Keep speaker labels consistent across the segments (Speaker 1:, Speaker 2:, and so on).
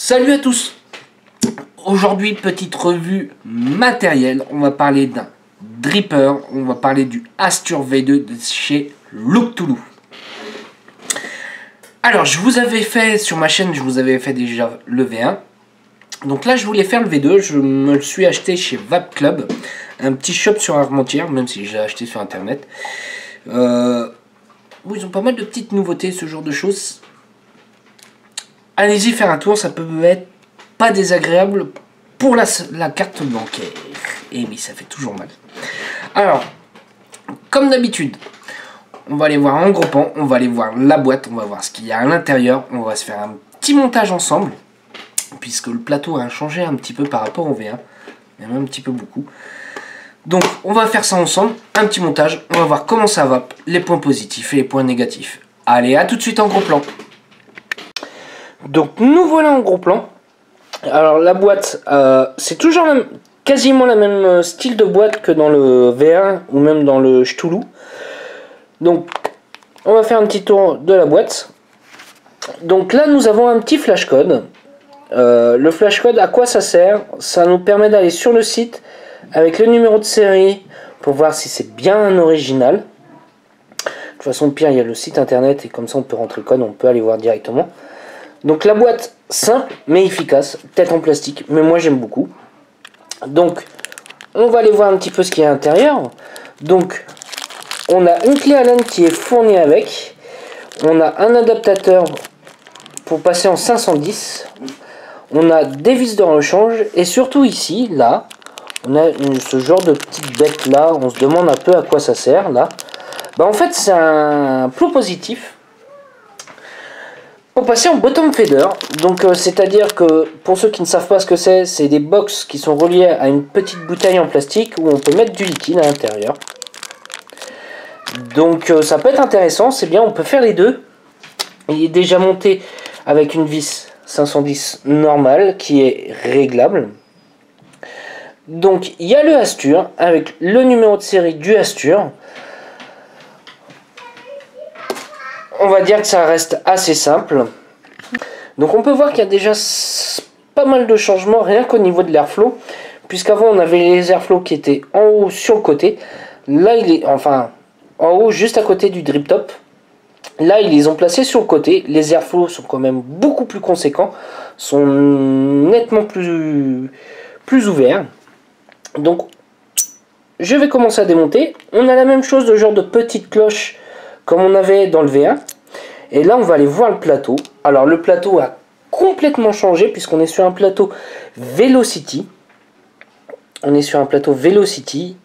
Speaker 1: Salut à tous. Aujourd'hui, petite revue matérielle. On va parler d'un dripper. On va parler du Astur V2 de chez Look2Loo. Alors, je vous avais fait sur ma chaîne, je vous avais fait déjà le V1. Donc là, je voulais faire le V2. Je me le suis acheté chez Vape Club, un petit shop sur Armentières, même si je l'ai acheté sur internet. Bon, ils ont pas mal de petites nouveautés, ce genre de choses. Allez-y faire un tour, ça peut être pas désagréable pour la carte bancaire. Et oui, ça fait toujours mal. Alors, comme d'habitude, on va aller voir en groupant, on va aller voir la boîte, on va voir ce qu'il y a à l'intérieur, on va se faire un petit montage ensemble, puisque le plateau a changé un petit peu par rapport au V1, même un petit peu beaucoup. Donc, on va faire ça ensemble, un petit montage, on va voir comment ça va, les points positifs et les points négatifs. Allez, à tout de suite en gros plan. Donc nous voilà en gros plan. Alors la boîte, c'est toujours quasiment la même style de boîte que dans le V1 ou même dans le Cthulhu. Donc on va faire un petit tour de la boîte. Donc là nous avons un petit flashcode. Le flashcode, à quoi ça sert? Ça nous permet d'aller sur le site avec le numéro de série pour voir si c'est bien un original. De toute façon, pire, il y a le site internet et comme ça on peut rentrer le code, on peut aller voir directement. Donc la boîte simple mais efficace, peut-être en plastique, mais moi j'aime beaucoup. Donc on va aller voir un petit peu ce qu'il y a à l'intérieur. Donc on a une clé Allen qui est fournie avec. On a un adaptateur pour passer en 510. On a des vis de rechange et surtout ici, là, on a ce genre de petite bête là. On se demande un peu à quoi ça sert là. Bah en fait c'est un plot positif pour passer en bottom feeder. Donc c'est-à-dire que pour ceux qui ne savent pas ce que c'est des box qui sont reliés à une petite bouteille en plastique où on peut mettre du liquide à l'intérieur. Donc ça peut être intéressant, c'est bien, on peut faire les deux. Il est déjà monté avec une vis 510 normale qui est réglable. Donc il y a le Astur avec le numéro de série du Astur. On va dire que ça reste assez simple. Donc on peut voir qu'il y a déjà pas mal de changements rien qu'au niveau de l'airflow. Puisqu'avant on avait les airflows qui étaient en haut sur le côté. Là il est enfin en haut juste à côté du drip top. Là ils les ont placés sur le côté. Les airflows sont quand même beaucoup plus conséquents. Sont nettement plus ouverts. Donc je vais commencer à démonter. On a la même chose de genre de petite cloche comme on avait dans le V1. Et là on va aller voir le plateau. Alors le plateau a complètement changé puisqu'on est sur un plateau Velocity. On est sur un plateau Velocity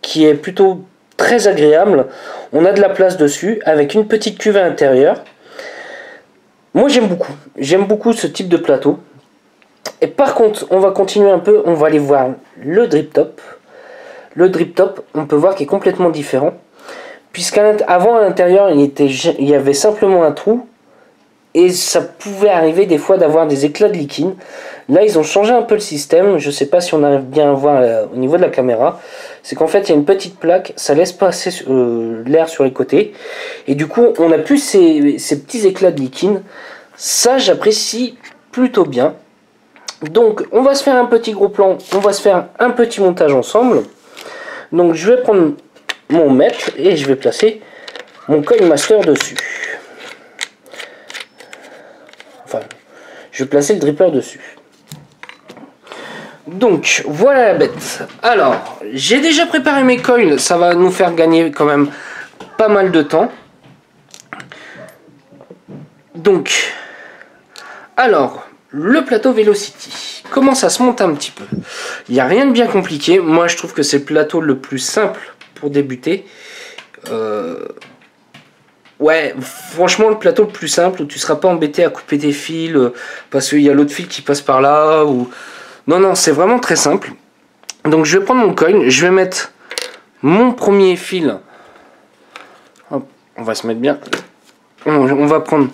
Speaker 1: qui est plutôt très agréable. On a de la place dessus avec une petite cuve à l'intérieur. Moi j'aime beaucoup. J'aime beaucoup ce type de plateau. Et par contre on va continuer un peu. On va aller voir le drip top. Le drip top on peut voir qu'il est complètement différent. Puisqu'avant à l'intérieur il y avait simplement un trou et ça pouvait arriver des fois d'avoir des éclats de liquide. Là ils ont changé un peu le système, je ne sais pas si on arrive bien à voir au niveau de la caméra. C'est qu'en fait il y a une petite plaque, ça laisse passer l'air sur les côtés et du coup on n'a plus ces petits éclats de liquide. Ça j'apprécie plutôt bien. Donc on va se faire un petit gros plan, on va se faire un petit montage ensemble. Donc je vais prendre mon mètre et je vais placer mon coil master dessus. Enfin, je vais placer le dripper dessus. Donc voilà la bête. Alors, j'ai déjà préparé mes coils, ça va nous faire gagner quand même pas mal de temps. Donc, alors, le plateau Velocity. Comment ça se monte un petit peu? Il n'y a rien de bien compliqué. Moi, je trouve que c'est le plateau le plus simple pour débuter. Ouais, franchement, le plateau le plus simple où tu seras pas embêté à couper des fils parce qu'il y a l'autre fil qui passe par là. Ou... Non, c'est vraiment très simple. Donc, je vais prendre mon coil, je vais mettre mon premier fil. Hop, on va se mettre bien. On va prendre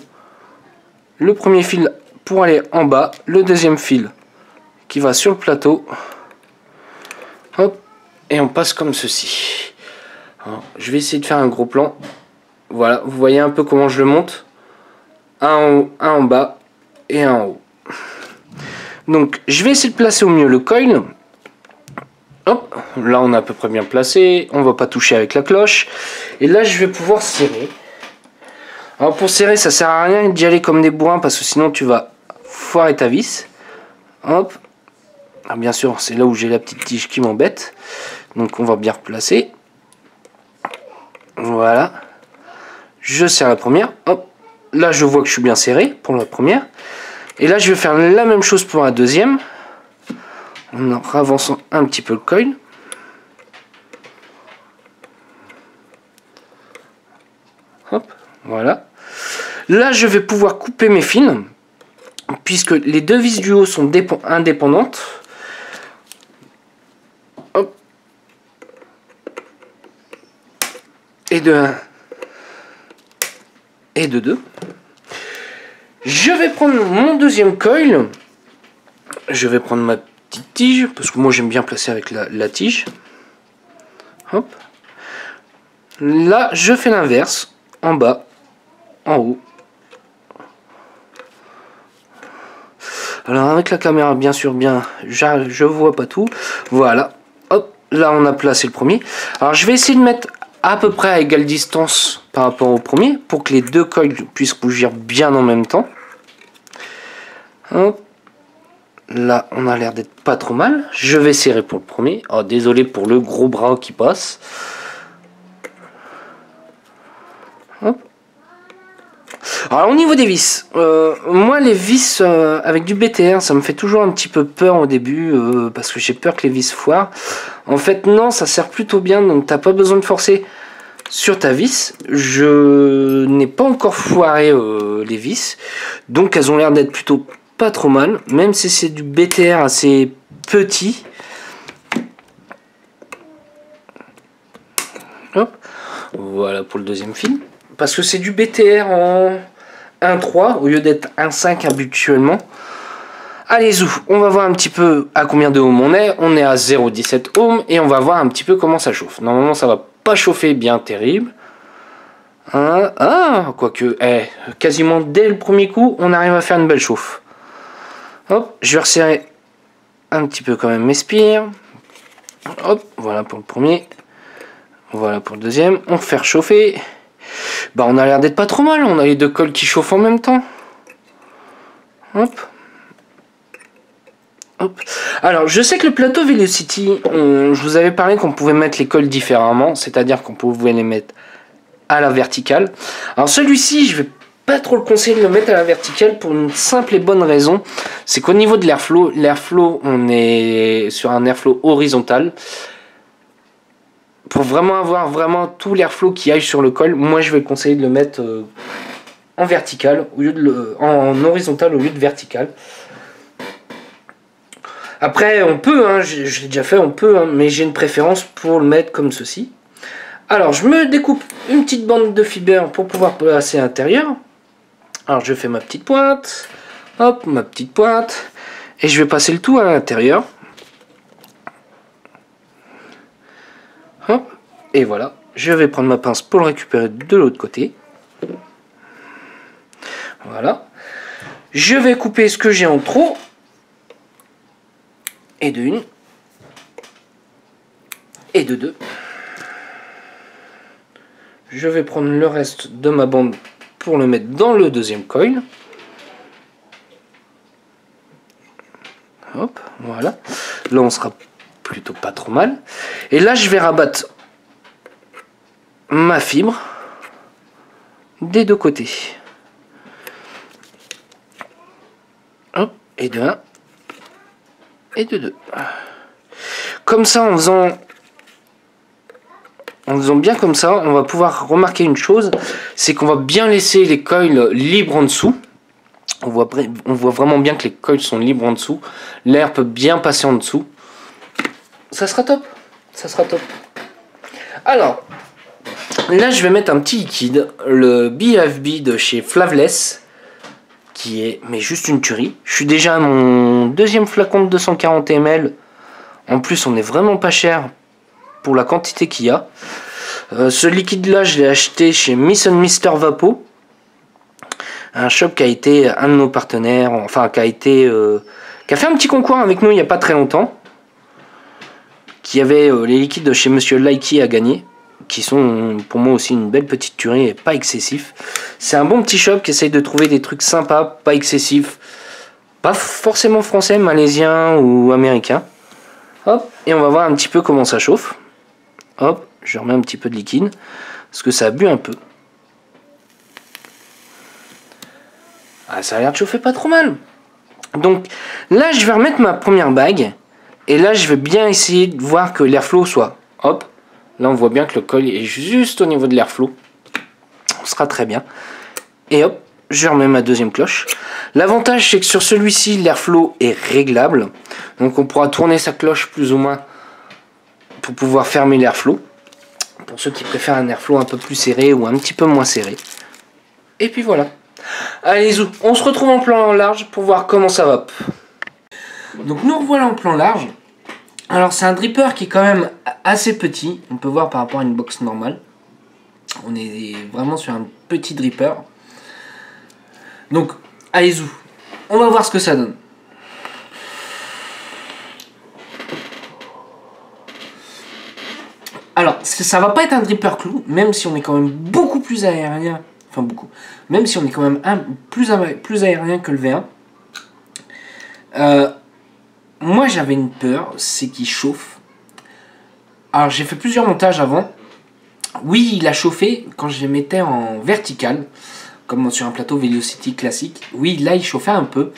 Speaker 1: le premier fil pour aller en bas, le deuxième fil qui va sur le plateau. Hop, et on passe comme ceci. Alors, je vais essayer de faire un gros plan. Voilà, vous voyez un peu comment je le monte. Un en haut, un en bas et un en haut. Donc je vais essayer de placer au mieux le coil. Hop, là on est à peu près bien placé, on va pas toucher avec la cloche. Et là je vais pouvoir serrer. Alors pour serrer, ça sert à rien d'y aller comme des bourrins parce que sinon tu vas foirer ta vis. Hop. Alors bien sûr, c'est là où j'ai la petite tige qui m'embête. Donc on va bien replacer. Voilà. Je serre la première. Hop. Là je vois que je suis bien serré pour la première. Et là je vais faire la même chose pour la deuxième. En avançant un petit peu le coil. Hop, voilà. Là, je vais pouvoir couper mes fils, puisque les deux vis du haut sont indépendantes. Hop. Et de 1. Et de 2. Je vais prendre mon deuxième coil. Je vais prendre ma petite tige, parce que moi j'aime bien placer avec la tige. Hop. Là, je fais l'inverse, en bas, en haut. Alors avec la caméra, bien sûr, je vois pas tout. Voilà. Hop, là on a placé le premier. Alors je vais essayer de mettre à peu près à égale distance par rapport au premier, pour que les deux coils puissent bouger bien en même temps. Hop. Là, on a l'air d'être pas trop mal. Je vais serrer pour le premier. Oh, désolé pour le gros bras qui passe. Hop. Alors, au niveau des vis, moi, les vis avec du BTR, ça me fait toujours un petit peu peur au début, parce que j'ai peur que les vis foirent. En fait, non, ça sert plutôt bien, donc t'as pas besoin de forcer sur ta vis. Je n'ai pas encore foiré les vis, donc elles ont l'air d'être plutôt pas trop mal, même si c'est du BTR assez petit. Hop. Voilà pour le deuxième fil. Parce que c'est du BTR en 1.3 au lieu d'être 1.5 habituellement. Allez zou, on va voir un petit peu à combien de ohm on est. On est à 0,17 ohm et on va voir un petit peu comment ça chauffe. Normalement ça va pas chauffer bien terrible. Quoique, quasiment dès le premier coup, on arrive à faire une belle chauffe. Hop, je vais resserrer un petit peu quand même mes spires. Hop, voilà pour le premier. Voilà pour le deuxième. On fait chauffer. Bah, on a l'air d'être pas trop mal. On a les deux cols qui chauffent en même temps. Hop. Hop. Alors, je sais que le plateau Velocity, je vous avais parlé qu'on pouvait mettre les cols différemment. C'est-à-dire qu'on pouvait les mettre à la verticale. Alors, celui-ci, je vais pas trop le conseiller de le mettre à la verticale pour une simple et bonne raison, c'est qu'au niveau de l'airflow, on est sur un airflow horizontal. Pour vraiment avoir tout l'airflow qui aille sur le col, moi je vais conseiller de le mettre en vertical au lieu de en horizontal au lieu de vertical. Après on peut, hein, je l'ai déjà fait, on peut, hein, mais j'ai une préférence pour le mettre comme ceci. Alors je me découpe une petite bande de fiber pour pouvoir placer à l'intérieur. Alors je fais ma petite pointe, hop, ma petite pointe, et je vais passer le tout à l'intérieur. Hop, et voilà, je vais prendre ma pince pour le récupérer de l'autre côté. Voilà. Je vais couper ce que j'ai en trop. Et de une. Et de deux. Je vais prendre le reste de ma bande pour le mettre dans le deuxième coil. Hop, voilà. Là, on sera plutôt pas trop mal. Et là, je vais rabattre ma fibre des deux côtés. Hop, et de 1 et de 2. Comme ça, en faisant bien comme ça, on va pouvoir remarquer une chose, c'est qu'on va bien laisser les coils libres en dessous. On voit vraiment bien que les coils sont libres en dessous. L'air peut bien passer en dessous. Ça sera top. Ça sera top. Alors, là je vais mettre un petit liquide, le BFB de chez Flaveless, qui est mais juste une tuerie. Je suis déjà à mon deuxième flacon de 240 ml. En plus, on est vraiment pas cher pour la quantité qu'il y a. Ce liquide là, je l'ai acheté chez Miss Mister Vapo, un shop qui a été un de nos partenaires, enfin qui a été qui a fait un petit concours avec nous il n'y a pas très longtemps, qui avait les liquides de chez Monsieur Likey à gagner, qui sont pour moi aussi une belle petite tuerie et pas excessif. C'est un bon petit shop qui essaye de trouver des trucs sympas, pas excessifs, pas forcément français, malaisien ou américain. Hop, et on va voir un petit peu comment ça chauffe. Hop, je remets un petit peu de liquide, parce que ça a bu un peu. Ah, ça a l'air de chauffer pas trop mal. Donc là, je vais remettre ma première bague. Et là, je vais bien essayer de voir que l'airflow soit... Hop, là on voit bien que le coil est juste au niveau de l'airflow. Ce sera très bien. Et hop, je remets ma deuxième cloche. L'avantage, c'est que sur celui-ci, l'airflow est réglable. Donc on pourra tourner sa cloche plus ou moins pour pouvoir fermer l'airflow. Pour ceux qui préfèrent un airflow un peu plus serré ou un petit peu moins serré. Et puis voilà. Allez, zou, on se retrouve en plan large pour voir comment ça va. Donc nous revoilà en plan large. Alors c'est un dripper qui est quand même assez petit. On peut voir par rapport à une box normale. On est vraiment sur un petit dripper. Donc allez, zou, on va voir ce que ça donne. Alors ça va pas être un dripper clou, même si on est quand même beaucoup plus aérien. Enfin beaucoup. Même si on est quand même plus aérien que le V1. Moi j'avais une peur, c'est qu'il chauffe. Alors j'ai fait plusieurs montages avant. Oui, il a chauffé quand je les mettais en vertical, comme sur un plateau Velocity classique. Oui, là il chauffait un peu.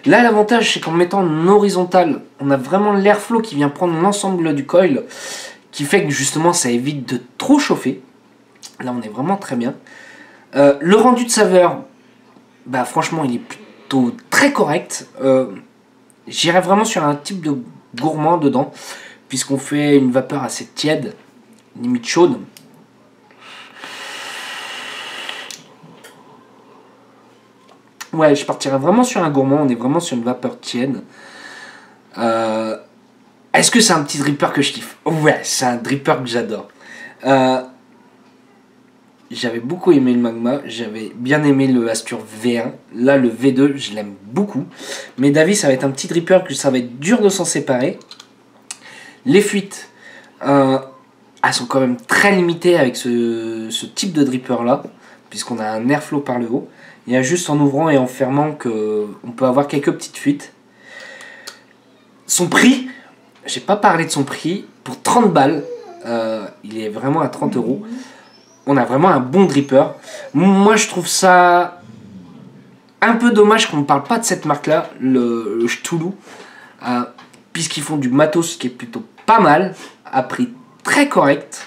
Speaker 1: Là l'avantage c'est qu'en mettant en horizontal, on a vraiment l'airflow qui vient prendre l'ensemble du coil, qui fait que justement ça évite de trop chauffer. Là on est vraiment très bien. Le rendu de saveur, bah franchement il est plutôt très correct. J'irais vraiment sur un type de gourmand dedans, puisqu'on fait une vapeur assez tiède, limite chaude. Ouais, je partirais vraiment sur un gourmand, on est vraiment sur une vapeur tiède. Est-ce que c'est un petit dripper que je kiffe? Ouais, c'est un dripper que j'adore. J'avais beaucoup aimé le Magma, j'avais bien aimé le Astur V1. Là, le V2, je l'aime beaucoup. Mais d'avis, ça va être un petit dripper que ça va être dur de s'en séparer. Les fuites, elles sont quand même très limitées avec ce type de dripper là, puisqu'on a un airflow par le haut. Il y a juste en ouvrant et en fermant qu'on peut avoir quelques petites fuites. Son prix, j'ai pas parlé de son prix, pour 30 balles, il est vraiment à 30 €. On a vraiment un bon dripper. Moi, je trouve ça un peu dommage qu'on ne parle pas de cette marque-là, le Cthulhu, puisqu'ils font du matos qui est plutôt pas mal, à prix très correct.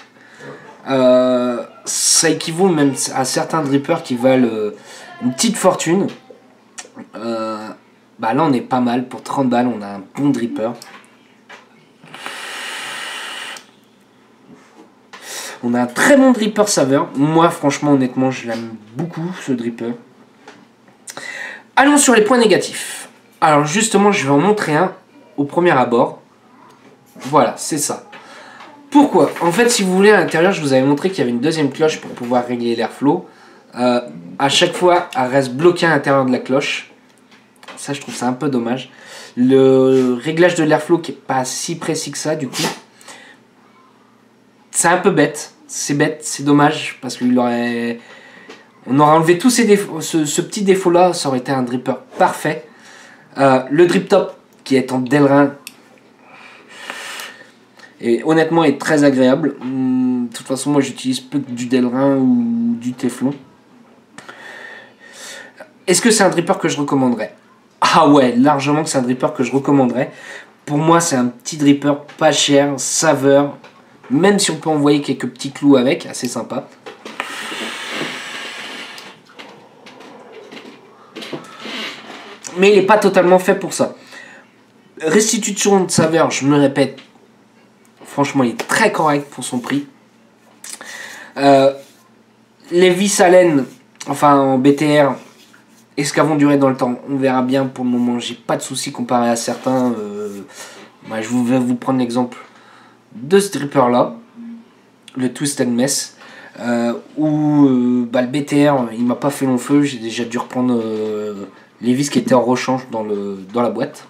Speaker 1: Ça équivaut même à certains drippers qui valent une petite fortune. Bah là, on est pas mal. Pour 30 balles, on a un bon dripper. On a un très bon dripper saveur. Moi, franchement, honnêtement, je l'aime beaucoup, ce dripper. Allons sur les points négatifs. Alors, justement, je vais en montrer un au premier abord. Voilà, c'est ça. Pourquoi? En fait, si vous voulez, à l'intérieur, je vous avais montré qu'il y avait une deuxième cloche pour pouvoir régler l'airflow. À chaque fois, elle reste bloquée à l'intérieur de la cloche. Ça, je trouve ça un peu dommage. Le réglage de l'airflow qui n'est pas si précis que ça, du coup. C'est un peu bête, c'est dommage, parce qu'on aurait enlevé tous ces défauts, ce petit défaut là, ça aurait été un dripper parfait. Le drip top qui est en Delrin, et honnêtement est très agréable. De toute façon, moi j'utilise peu du Delrin ou du Teflon. Est-ce que c'est un dripper que je recommanderais? Ah ouais, largement que c'est un dripper que je recommanderais. Pour moi, c'est un petit dripper pas cher, saveur. Même si on peut envoyer quelques petits clous avec, assez sympa. Mais il n'est pas totalement fait pour ça. Restitution de saveur, je me répète, franchement il est très correct pour son prix. Les vis à laine, enfin en BTR, est-ce qu'elles vont durer dans le temps? On verra bien. Pour le moment, j'ai pas de soucis comparé à certains. Je vais vous prendre l'exemple de ce dripper là, le Twisted Mess, où le BTR il m'a pas fait long feu. J'ai déjà dû reprendre les vis qui étaient en rechange dans la boîte.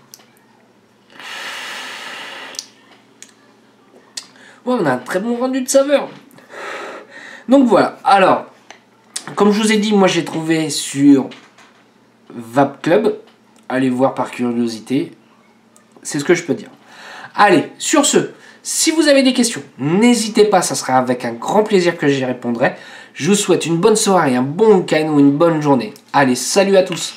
Speaker 1: Ouais, on a un très bon rendu de saveur. Donc voilà, alors, comme je vous ai dit, moi j'ai trouvé sur Vape Club. Allez voir par curiosité. C'est ce que je peux dire. Allez, sur ce, si vous avez des questions, n'hésitez pas, ça sera avec un grand plaisir que j'y répondrai. Je vous souhaite une bonne soirée, un bon week-end ou une bonne journée. Allez, salut à tous!